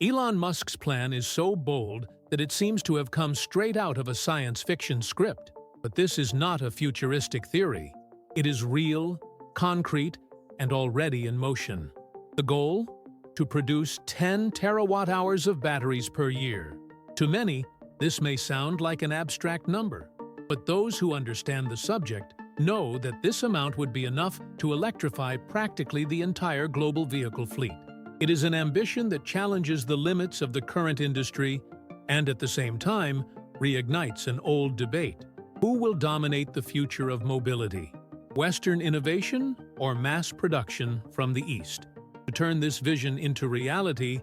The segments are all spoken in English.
Elon Musk's plan is so bold that it seems to have come straight out of a science fiction script. But this is not a futuristic theory. It is real, concrete, and already in motion. The goal? To produce 10 terawatt-hours of batteries per year. To many, this may sound like an abstract number, but those who understand the subject know that this amount would be enough to electrify practically the entire global vehicle fleet. It is an ambition that challenges the limits of the current industry and at the same time reignites an old debate. Who will dominate the future of mobility? Western innovation or mass production from the East? To turn this vision into reality,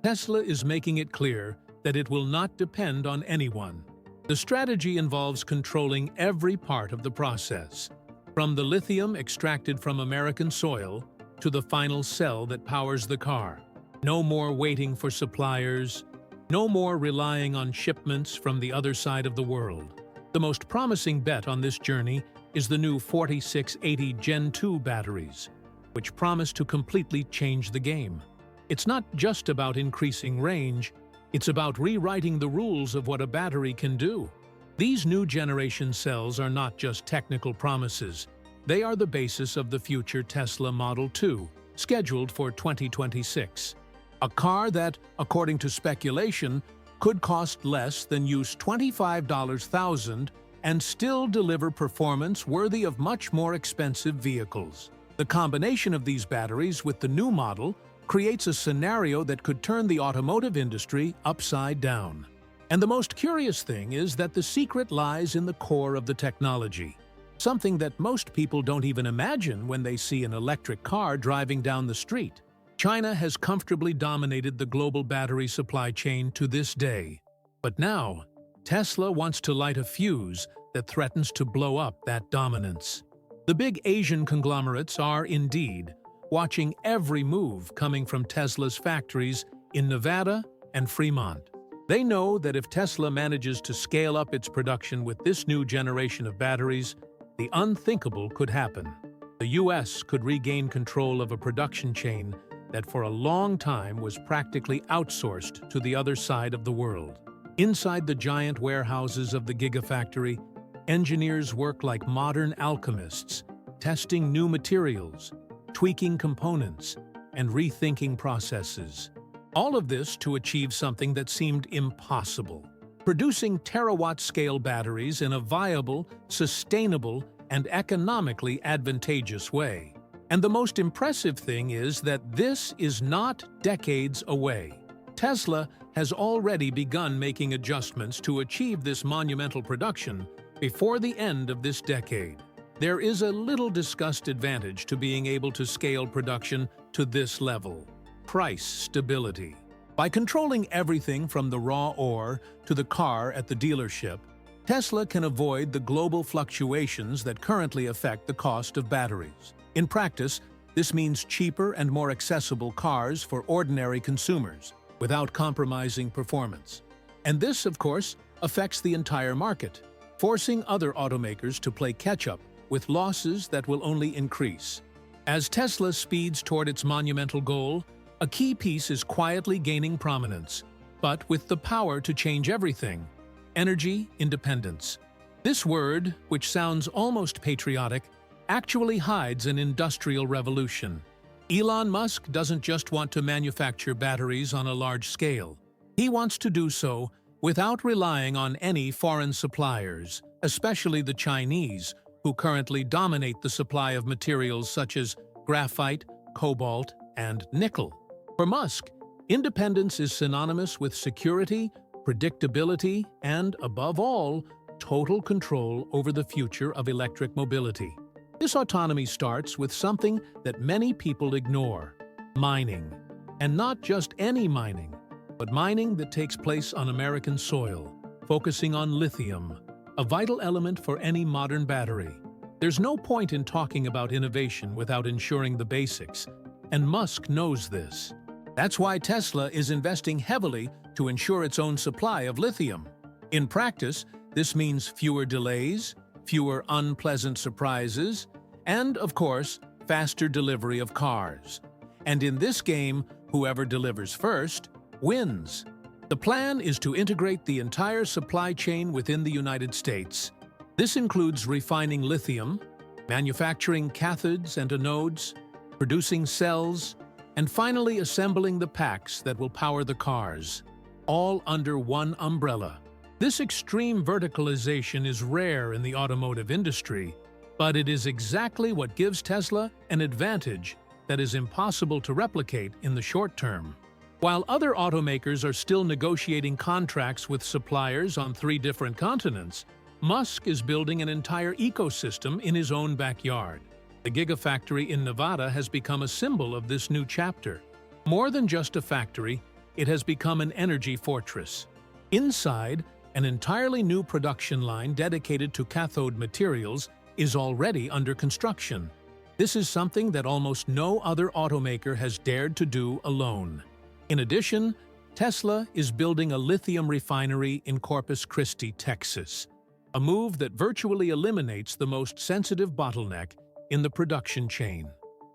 Tesla is making it clear that it will not depend on anyone. The strategy involves controlling every part of the process, from the lithium extracted from American soil to the final cell that powers the car. No more waiting for suppliers, no more relying on shipments from the other side of the world. The most promising bet on this journey is the new 4680 Gen 2 batteries, which promise to completely change the game. It's not just about increasing range, it's about rewriting the rules of what a battery can do. These new generation cells are not just technical promises. They are the basis of the future Tesla Model 2, scheduled for 2026. A car that, according to speculation, could cost less than $25,000 and still deliver performance worthy of much more expensive vehicles. The combination of these batteries with the new model creates a scenario that could turn the automotive industry upside down. And the most curious thing is that the secret lies in the core of the technology, something that most people don't even imagine when they see an electric car driving down the street. China has comfortably dominated the global battery supply chain to this day. But now, Tesla wants to light a fuse that threatens to blow up that dominance. The big Asian conglomerates are, indeed, watching every move coming from Tesla's factories in Nevada and Fremont. They know that if Tesla manages to scale up its production with this new generation of batteries, the unthinkable could happen. The US could regain control of a production chain that for a long time was practically outsourced to the other side of the world. Inside the giant warehouses of the Gigafactory, engineers work like modern alchemists, testing new materials, tweaking components, and rethinking processes. All of this to achieve something that seemed impossible: producing terawatt-scale batteries in a viable, sustainable, and economically advantageous way. And the most impressive thing is that this is not decades away. Tesla has already begun making adjustments to achieve this monumental production before the end of this decade. There is a little discussed advantage to being able to scale production to this level: price stability. By controlling everything from the raw ore to the car at the dealership, Tesla can avoid the global fluctuations that currently affect the cost of batteries. In practice, this means cheaper and more accessible cars for ordinary consumers, without compromising performance. And this, of course, affects the entire market, forcing other automakers to play catch-up with losses that will only increase. As Tesla speeds toward its monumental goal, a key piece is quietly gaining prominence, but with the power to change everything: energy independence. This word, which sounds almost patriotic, actually hides an industrial revolution. Elon Musk doesn't just want to manufacture batteries on a large scale. He wants to do so without relying on any foreign suppliers, especially the Chinese, who currently dominate the supply of materials such as graphite, cobalt, and nickel. For Musk, independence is synonymous with security, predictability, and, above all, total control over the future of electric mobility. This autonomy starts with something that many people ignore: mining. And not just any mining, but mining that takes place on American soil, focusing on lithium, a vital element for any modern battery. There's no point in talking about innovation without ensuring the basics, and Musk knows this. That's why Tesla is investing heavily to ensure its own supply of lithium. In practice, this means fewer delays, fewer unpleasant surprises, and, of course, faster delivery of cars. And in this game, whoever delivers first wins. The plan is to integrate the entire supply chain within the United States. This includes refining lithium, manufacturing cathodes and anodes, producing cells, and finally assembling the packs that will power the cars, all under one umbrella. This extreme verticalization is rare in the automotive industry, but it is exactly what gives Tesla an advantage that is impossible to replicate in the short term. While other automakers are still negotiating contracts with suppliers on 3 different continents, Musk is building an entire ecosystem in his own backyard. The Gigafactory in Nevada has become a symbol of this new chapter. More than just a factory, it has become an energy fortress. Inside, an entirely new production line dedicated to cathode materials is already under construction. This is something that almost no other automaker has dared to do alone. In addition, Tesla is building a lithium refinery in Corpus Christi, Texas, a move that virtually eliminates the most sensitive bottleneck in the production chain.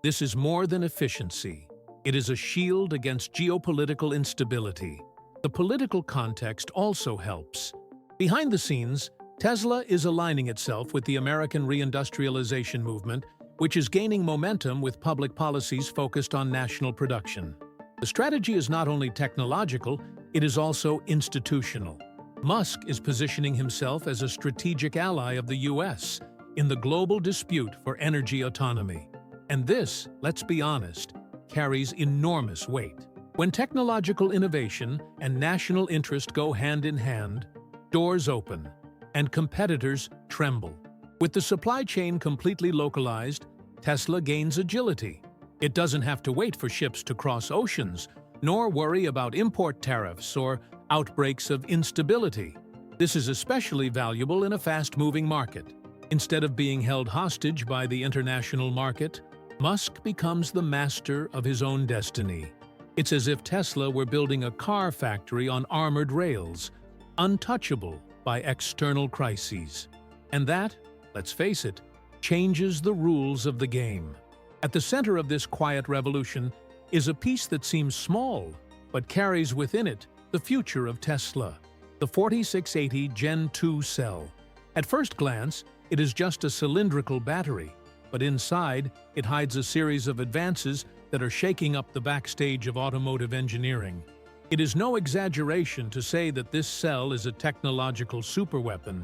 This is more than efficiency. It is a shield against geopolitical instability. The political context also helps. Behind the scenes, Tesla is aligning itself with the American reindustrialization movement, which is gaining momentum with public policies focused on national production. The strategy is not only technological, it is also institutional. Musk is positioning himself as a strategic ally of the US in the global dispute for energy autonomy. And this, let's be honest, carries enormous weight. When technological innovation and national interest go hand in hand, doors open, and competitors tremble. With the supply chain completely localized, Tesla gains agility. It doesn't have to wait for ships to cross oceans, nor worry about import tariffs or outbreaks of instability. This is especially valuable in a fast-moving market. Instead of being held hostage by the international market, Musk becomes the master of his own destiny. It's as if Tesla were building a car factory on armored rails, untouchable by external crises. And that, let's face it, changes the rules of the game. At the center of this quiet revolution is a piece that seems small, but carries within it the future of Tesla, the 4680 Gen 2 cell. At first glance, it is just a cylindrical battery, but inside, it hides a series of advances that are shaking up the backstage of automotive engineering. It is no exaggeration to say that this cell is a technological superweapon.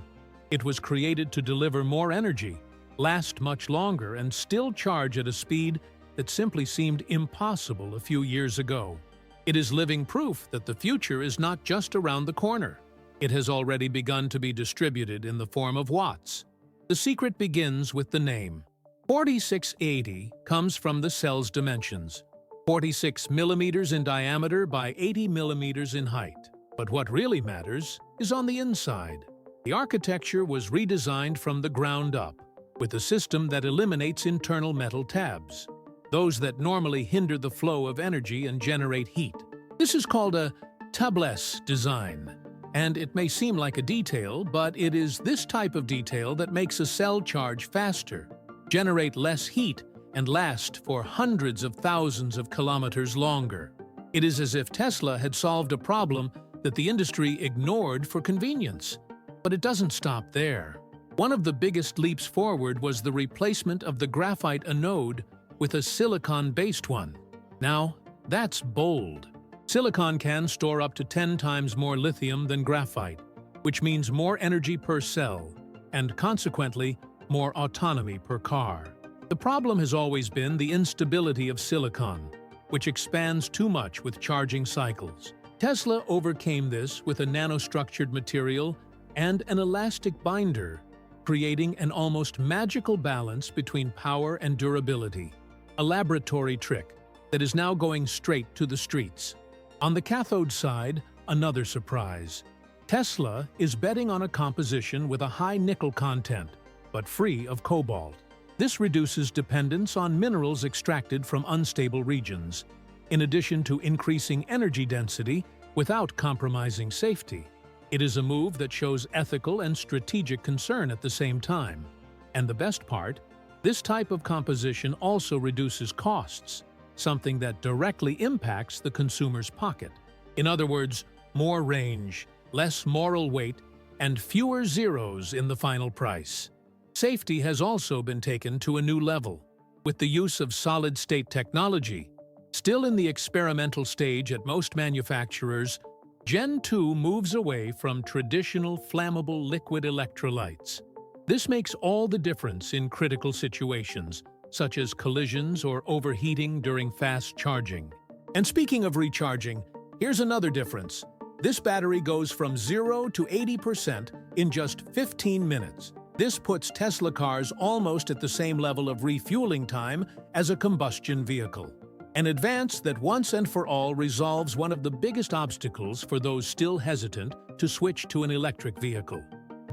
It was created to deliver more energy, last much longer, and still charge at a speed that simply seemed impossible a few years ago. It is living proof that the future is not just around the corner. It has already begun to be distributed in the form of watts. The secret begins with the name. 4680 comes from the cell's dimensions, 46 millimeters in diameter by 80 millimeters in height. But what really matters is on the inside. The architecture was redesigned from the ground up, with a system that eliminates internal metal tabs, those that normally hinder the flow of energy and generate heat. This is called a tubeless design. And it may seem like a detail, but it is this type of detail that makes a cell charge faster, generate less heat, and last for hundreds of thousands of kilometers longer. It is as if Tesla had solved a problem that the industry ignored for convenience. But it doesn't stop there. One of the biggest leaps forward was the replacement of the graphite anode with a silicon-based one. Now, that's bold. Silicon can store up to 10 times more lithium than graphite, which means more energy per cell, and consequently, more autonomy per car. The problem has always been the instability of silicon, which expands too much with charging cycles. Tesla overcame this with a nanostructured material and an elastic binder, creating an almost magical balance between power and durability. A laboratory trick that is now going straight to the streets. On the cathode side, another surprise. Tesla is betting on a composition with a high nickel content, but free of cobalt. This reduces dependence on minerals extracted from unstable regions, in addition to increasing energy density without compromising safety. It is a move that shows ethical and strategic concern at the same time. And the best part, this type of composition also reduces costs, something that directly impacts the consumer's pocket. In other words, more range, less moral weight, and fewer zeros in the final price. Safety has also been taken to a new level, with the use of solid-state technology. Still in the experimental stage at most manufacturers, Gen 2 moves away from traditional flammable liquid electrolytes. This makes all the difference in critical situations, such as collisions or overheating during fast charging. And speaking of recharging, here's another difference. This battery goes from 0 to 80% in just 15 minutes. This puts Tesla cars almost at the same level of refueling time as a combustion vehicle. An advance that once and for all resolves one of the biggest obstacles for those still hesitant to switch to an electric vehicle.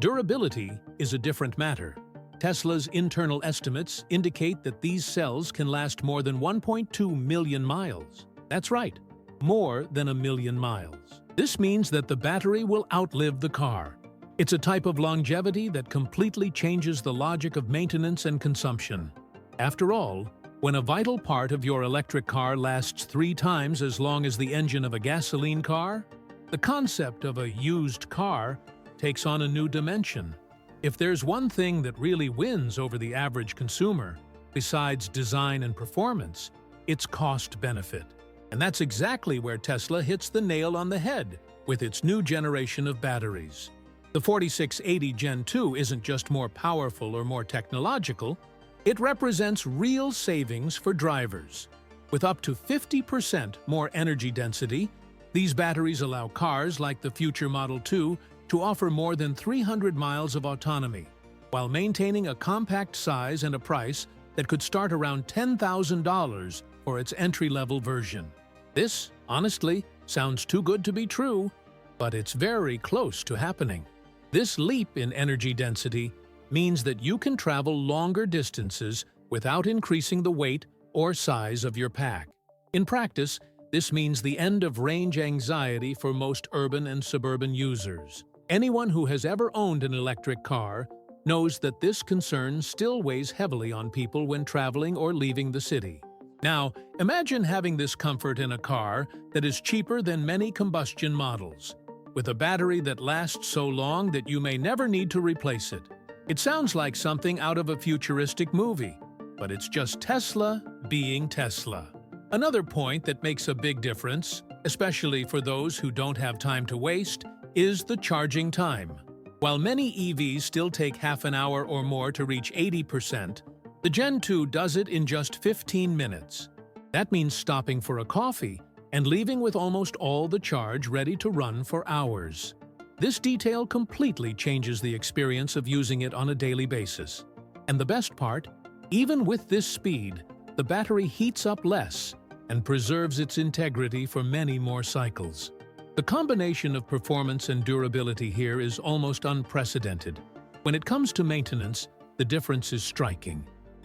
Durability is a different matter. Tesla's internal estimates indicate that these cells can last more than 1.2 million miles. That's right, more than 1 million miles. This means that the battery will outlive the car. It's a type of longevity that completely changes the logic of maintenance and consumption. After all, when a vital part of your electric car lasts 3 times as long as the engine of a gasoline car, the concept of a used car takes on a new dimension. If there's one thing that really wins over the average consumer, besides design and performance, it's cost-benefit. And that's exactly where Tesla hits the nail on the head with its new generation of batteries. The 4680 Gen 2 isn't just more powerful or more technological, it represents real savings for drivers. With up to 50% more energy density, these batteries allow cars like the future Model 2 to offer more than 300 miles of autonomy, while maintaining a compact size and a price that could start around $10,000 for its entry-level version. This, honestly, sounds too good to be true, but it's very close to happening. This leap in energy density means that you can travel longer distances without increasing the weight or size of your pack. In practice, this means the end of range anxiety for most urban and suburban users. Anyone who has ever owned an electric car knows that this concern still weighs heavily on people when traveling or leaving the city. Now, imagine having this comfort in a car that is cheaper than many combustion models, with a battery that lasts so long that you may never need to replace it. It sounds like something out of a futuristic movie, but it's just Tesla being Tesla. Another point that makes a big difference, especially for those who don't have time to waste, is the charging time. While many EVs still take half an hour or more to reach 80%, the Gen 2 does it in just 15 minutes. That means stopping for a coffee and leaving with almost all the charge ready to run for hours. This detail completely changes the experience of using it on a daily basis. And the best part, even with this speed, the battery heats up less and preserves its integrity for many more cycles. The combination of performance and durability here is almost unprecedented. When it comes to maintenance, the difference is striking.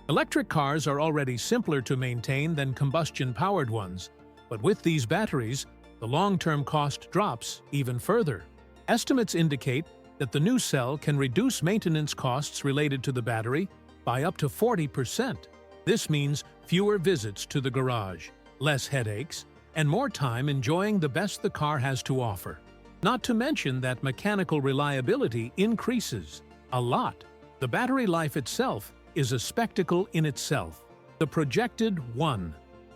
Electric cars are already simpler to maintain than combustion-powered ones, but with these batteries, the long-term cost drops even further. Estimates indicate that the new cell can reduce maintenance costs related to the battery by up to 40%. This means fewer visits to the garage, less headaches, and more time enjoying the best the car has to offer. Not to mention that mechanical reliability increases a lot. The battery life itself is a spectacle in itself. The projected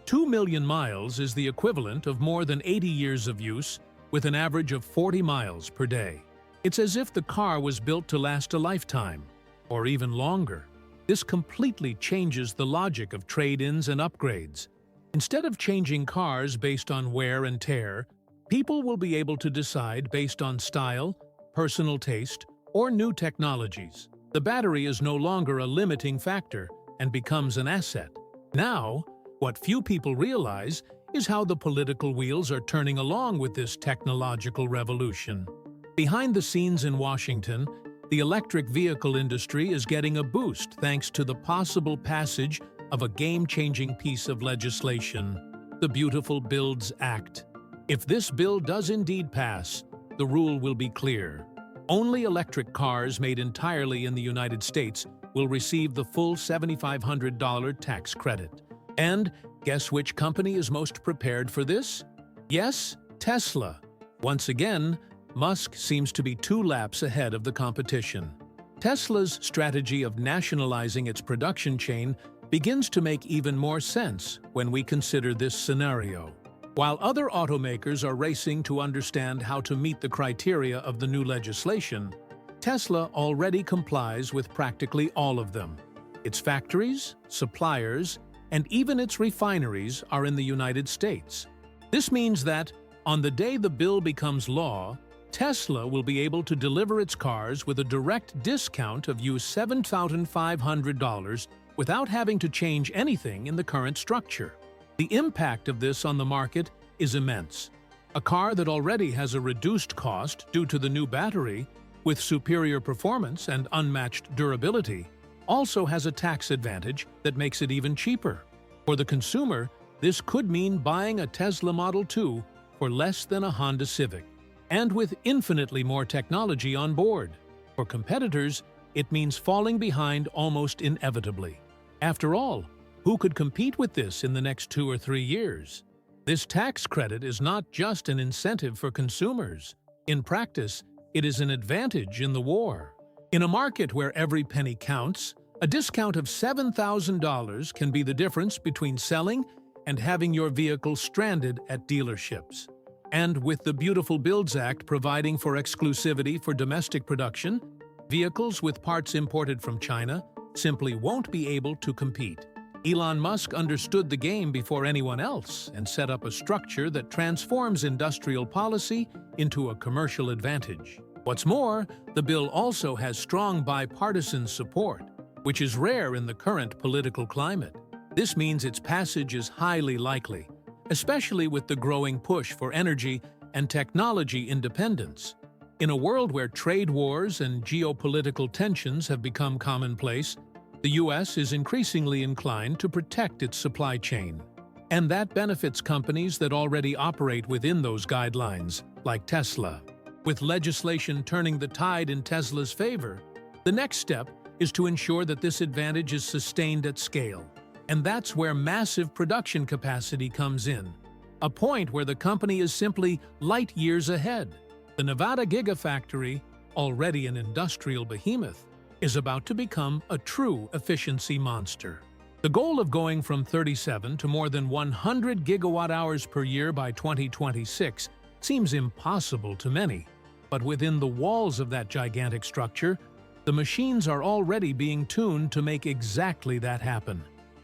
2 million miles is the equivalent of more than 80 years of use, with an average of 40 miles per day. It's as if the car was built to last a lifetime, or even longer. This completely changes the logic of trade-ins and upgrades. Instead of changing cars based on wear and tear, people will be able to decide based on style, personal taste, or new technologies. The battery is no longer a limiting factor and becomes an asset. Now, what few people realize is how the political wheels are turning along with this technological revolution. Behind the scenes in Washington, the electric vehicle industry is getting a boost thanks to the possible passage of a game-changing piece of legislation, the Beautiful Builds Act. If this bill does indeed pass, the rule will be clear. Only electric cars made entirely in the United States will receive the full $7,500 tax credit. And guess which company is most prepared for this? Yes, Tesla. Once again, Musk seems to be 2 laps ahead of the competition. Tesla's strategy of nationalizing its production chain begins to make even more sense when we consider this scenario. While other automakers are racing to understand how to meet the criteria of the new legislation, Tesla already complies with practically all of them. Its factories, suppliers, and even its refineries are in the United States. This means that, on the day the bill becomes law, Tesla will be able to deliver its cars with a direct discount of $7,500 without having to change anything in the current structure. The impact of this on the market is immense. A car that already has a reduced cost due to the new battery, with superior performance and unmatched durability, also has a tax advantage that makes it even cheaper. For the consumer, this could mean buying a Tesla Model 2 for less than a Honda Civic, and with infinitely more technology on board. For competitors, it means falling behind almost inevitably. After all, who could compete with this in the next 2 or 3 years? This tax credit is not just an incentive for consumers. In practice, it is an advantage in the war. In a market where every penny counts, a discount of $7,000 can be the difference between selling and having your vehicle stranded at dealerships. And with the Beautiful Builds Act providing for exclusivity for domestic production, vehicles with parts imported from China simply won't be able to compete. Elon Musk understood the game before anyone else and set up a structure that transforms industrial policy into a commercial advantage. What's more, the bill also has strong bipartisan support, which is rare in the current political climate. This means its passage is highly likely, especially with the growing push for energy and technology independence. In a world where trade wars and geopolitical tensions have become commonplace, the U.S. is increasingly inclined to protect its supply chain. And that benefits companies that already operate within those guidelines, like Tesla. With legislation turning the tide in Tesla's favor, the next step is to ensure that this advantage is sustained at scale. And that's where massive production capacity comes in, a point where the company is simply light years ahead. The Nevada Gigafactory, already an industrial behemoth, is about to become a true efficiency monster. The goal of going from 37 to more than 100 gigawatt-hours per year by 2026 seems impossible to many, but within the walls of that gigantic structure, the machines are already being tuned to make exactly that happen.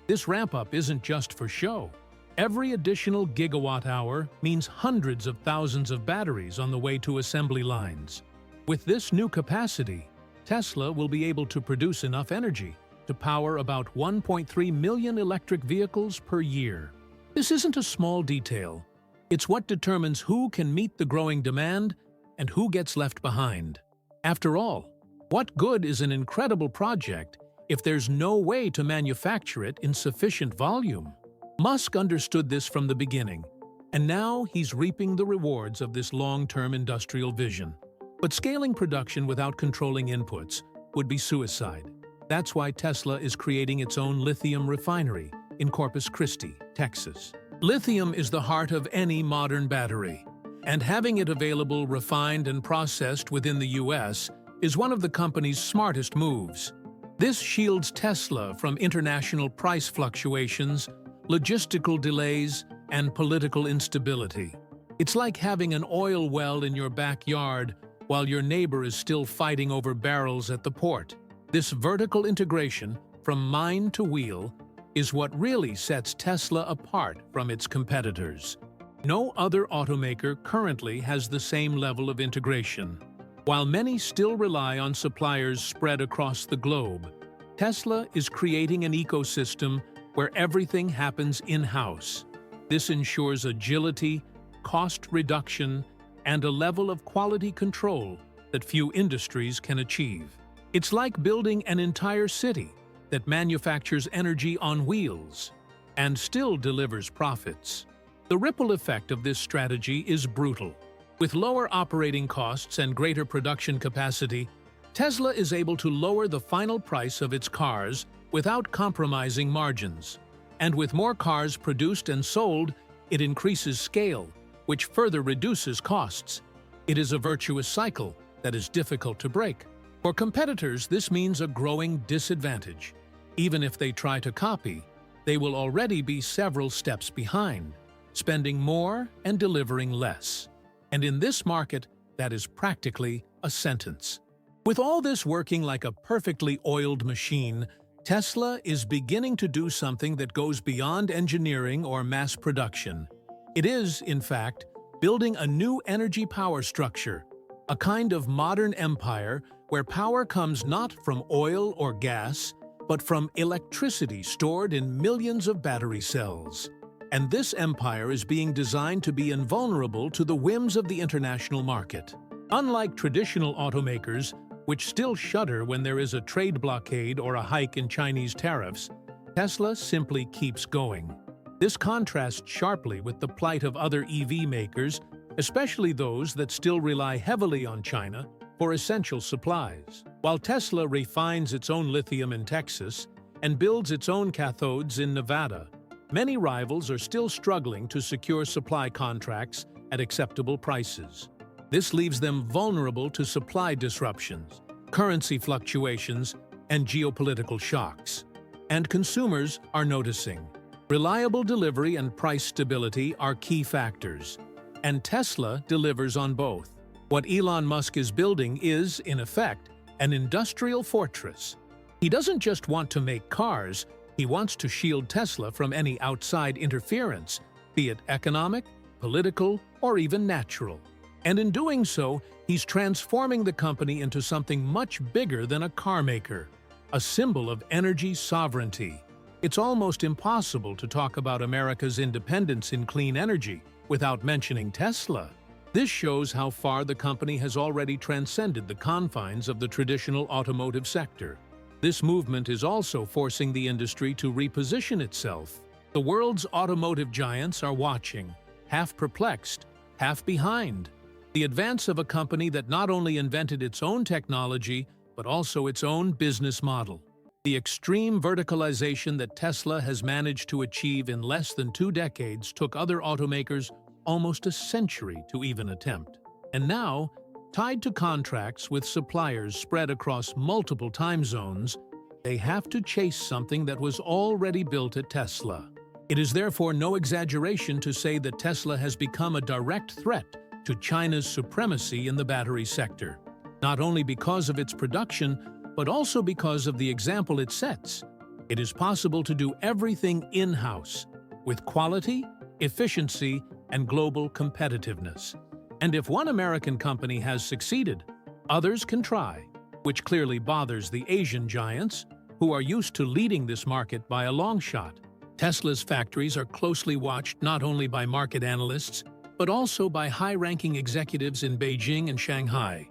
This ramp-up isn't just for show. Every additional gigawatt-hour means hundreds of thousands of batteries on the way to assembly lines. With this new capacity, Tesla will be able to produce enough energy to power about 1.3 million electric vehicles per year. This isn't a small detail. It's what determines who can meet the growing demand and who gets left behind. After all, what good is an incredible project if there's no way to manufacture it in sufficient volume? Musk understood this from the beginning, and now he's reaping the rewards of this long-term industrial vision. But scaling production without controlling inputs would be suicide. That's why Tesla is creating its own lithium refinery in Corpus Christi, Texas. Lithium is the heart of any modern battery, and having it available, refined, and processed within the U.S. is one of the company's smartest moves. This shields Tesla from international price fluctuations, logistical delays, and political instability. It's like having an oil well in your backyard while your neighbor is still fighting over barrels at the port. This vertical integration, from mine to wheel, is what really sets Tesla apart from its competitors. No other automaker currently has the same level of integration. While many still rely on suppliers spread across the globe, Tesla is creating an ecosystem where everything happens in-house. This ensures agility, cost reduction, and a level of quality control that few industries can achieve. It's like building an entire city that manufactures energy on wheels and still delivers profits. The ripple effect of this strategy is brutal. With lower operating costs and greater production capacity, Tesla is able to lower the final price of its cars without compromising margins. And with more cars produced and sold, it increases scale, which further reduces costs. It is a virtuous cycle that is difficult to break. For competitors, this means a growing disadvantage. Even if they try to copy, they will already be several steps behind, spending more and delivering less. And in this market, that is practically a sentence. With all this working like a perfectly oiled machine, Tesla is beginning to do something that goes beyond engineering or mass production. It is, in fact, building a new energy power structure, a kind of modern empire where power comes not from oil or gas, but from electricity stored in millions of battery cells. And this empire is being designed to be invulnerable to the whims of the international market. Unlike traditional automakers, which still shudder when there is a trade blockade or a hike in Chinese tariffs, Tesla simply keeps going. This contrasts sharply with the plight of other EV makers, especially those that still rely heavily on China for essential supplies. While Tesla refines its own lithium in Texas and builds its own cathodes in Nevada, many rivals are still struggling to secure supply contracts at acceptable prices. This leaves them vulnerable to supply disruptions, currency fluctuations, and geopolitical shocks. And consumers are noticing. Reliable delivery and price stability are key factors, and Tesla delivers on both. What Elon Musk is building is, in effect, an industrial fortress. He doesn't just want to make cars, he wants to shield Tesla from any outside interference, be it economic, political, or even natural. And in doing so, he's transforming the company into something much bigger than a car maker, a symbol of energy sovereignty. It's almost impossible to talk about America's independence in clean energy without mentioning Tesla. This shows how far the company has already transcended the confines of the traditional automotive sector. This movement is also forcing the industry to reposition itself. The world's automotive giants are watching, half perplexed, half behind. The advance of a company that not only invented its own technology, but also its own business model. The extreme verticalization that Tesla has managed to achieve in less than 2 decades took other automakers almost a century to even attempt. And now, tied to contracts with suppliers spread across multiple time zones, they have to chase something that was already built at Tesla. It is therefore no exaggeration to say that Tesla has become a direct threat to China's supremacy in the battery sector, not only because of its production, but also because of the example it sets. It is possible to do everything in-house, with quality, efficiency, and global competitiveness. And if one American company has succeeded, others can try, which clearly bothers the Asian giants, who are used to leading this market by a long shot. Tesla's factories are closely watched not only by market analysts, but also by high-ranking executives in Beijing and Shanghai.